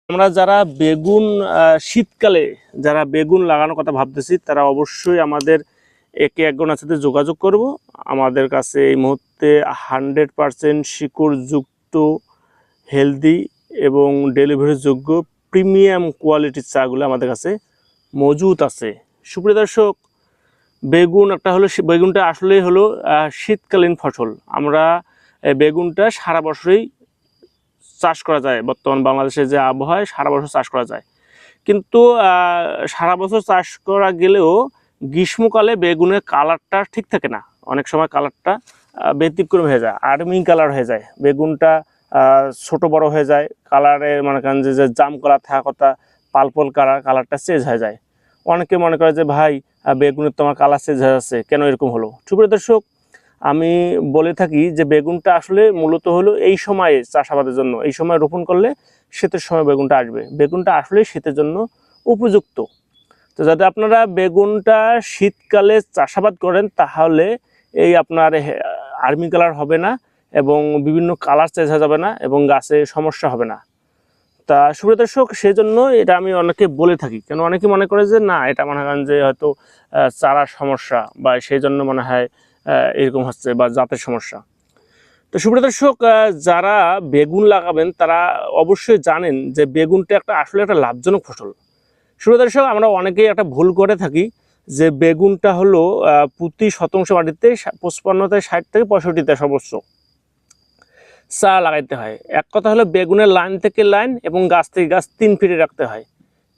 আমরা যারা বেগুন শীতকালে যারা বেগুন লাগানোর কথা ভাবতেছি তারা অবশ্যই আমাদের একে একজনের সাথে যোগাযোগ করব। আমাদের কাছে এই মুহূর্তে 100% শিকড়যুক্ত হেলদি এবং ডেলিভারিযোগ্য প্রিমিয়াম কোয়ালিটির চাগুলো আমাদের কাছে মজুদ আছে। সুপ্রিয় দর্শক, বেগুনটা আসলেই হলো শীতকালীন ফসল। আমরা বেগুনটা সারা বছরই চাষ করা যায়। বর্তমান বাংলাদেশে যে আবহাওয়ায় সারা বছর চাষ করা যায়, কিন্তু সারা বছর চাষ করা গেলেও গ্রীষ্মকালে বেগুনের কালারটা ঠিক থাকে না। অনেক সময় কালারটা ব্যতিক্রম হয়ে যায়, আর্মি কালার হয়ে যায়, বেগুনটা ছোট বড় হয়ে যায়, কালারের মনে করেন যে জাম কালার থাকা কথা পালপল কালারটা চেঞ্জ হয়ে যায়। অনেকে মনে করে যে ভাই বেগুনের তোমার কালার চেঞ্জ হয়ে যাচ্ছে, কেন এরকম হলো? সুপ্রিয় দর্শক, আমি বলে থাকি যে বেগুনটা আসলে মূলত হলো এই সময়ে চাষাবাদের জন্য, এই সময় রোপণ করলে শীতের সময় বেগুনটা আসবে। বেগুনটা আসলে শীতের জন্য উপযুক্ত। তো যাতে আপনারা বেগুনটা শীতকালে চাষাবাদ করেন তাহলে এই আপনার আর্মি কালার হবে না এবং বিভিন্ন কালার চেঞ্জ হয়ে যাবে না এবং গাছে সমস্যা হবে না। তা সুপ্রিয় দর্শক, সেই জন্য এটা আমি অনেকে বলে থাকি। কেন অনেকে মনে করে যে না, এটা মনে করেন যে হয়তো চারার সমস্যা বা সেই জন্য মনে হয় এরকম হচ্ছে বা জাতের সমস্যা। তো সুপ্রিয় দর্শক, যারা বেগুন লাগাবেন তারা অবশ্যই জানেন যে বেগুনটা আসলে একটা লাভজনক ফসল। সুপ্রিয় দর্শক, আমরা অনেকেই একটা ভুল করে থাকি যে বেগুনটা হলো প্রতি শতাংশ মাটিতে 55 থেকে 65 সর্বোচ্চ চারা লাগাইতে হয়। এক কথা হলো বেগুনের লাইন থেকে লাইন এবং গাছ থেকে গাছ 3 ফিটে রাখতে হয়।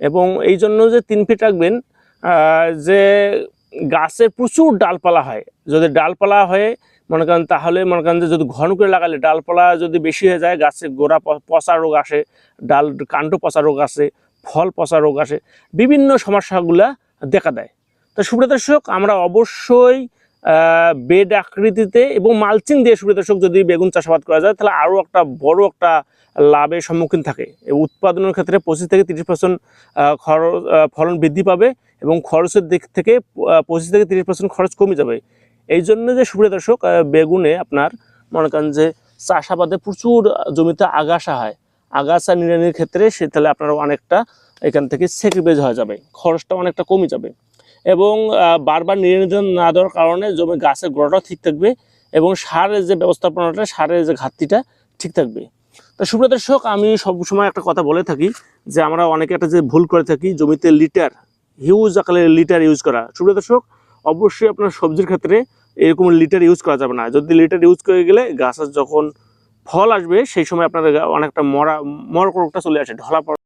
এবং এই জন্য যে 3 ফিট রাখবেন, যে গাছের প্রচুর ডালপালা হয়, যদি ডালপালা হয়ে মনে করেন তাহলে মনে করেন যে যদি ঘন করে লাগালে ডালপালা যদি বেশি হয়ে যায়, গাছের গোড়া পচা রোগ আসে, কাণ্ড পচা রোগ আসে, ফল পচা রোগ আসে, বিভিন্ন সমস্যাগুলা দেখা দেয়। তো সুপ্রিয় দর্শক, আমরা অবশ্যই বেড আকৃতিতে এবং মালচিং দিয়ে সুপ্রিয় দর্শক যদি বেগুন চাষাবাদ করা যায় তাহলে আরও একটা বড় একটা লাভের সম্মুখীন থাকে। উৎপাদনের ক্ষেত্রে 25 থেকে 30% ফলন বৃদ্ধি পাবে এবং খরচের দিক থেকে 25 থেকে 30% খরচ কমে যাবে। এই জন্য যে সুপ্রিয় দর্শক, বেগুনে আপনার মনে করেন যে চাষাবাদে প্রচুর জমিতে আগাছা হয়, আগাছা নিড়ানির ক্ষেত্রে তাহলে আপনারা অনেকটা এখান থেকে সেক্রিফাইস হয়ে যাবে, খরচটা অনেকটা কমে যাবে এবং বারবার নিড়ানি না দেওয়ার কারণে জমি গাছের গোড়াটাও ঠিক থাকবে এবং সারের যে ব্যবস্থাপনাটা, সারের যে ঘাটতিটা ঠিক থাকবে। তো সুপ্রিয় দর্শক, আমি সবসময় একটা কথা বলে থাকি যে আমরা অনেকে একটা যে ভুল করে থাকি, জমিতে হিউজ আকারে লিটার ইউজ করা। সুপ্রিয় দর্শক, অবশ্যই আপনার সবজির ক্ষেত্রে এরকম লিটার ইউজ করা যাবে না। যদি লিটার ইউজ করে গেলে গাছের যখন ফল আসবে সেই সময় আপনার অনেকটা মরা রোগটা চলে আসে, ঢলা পড়া।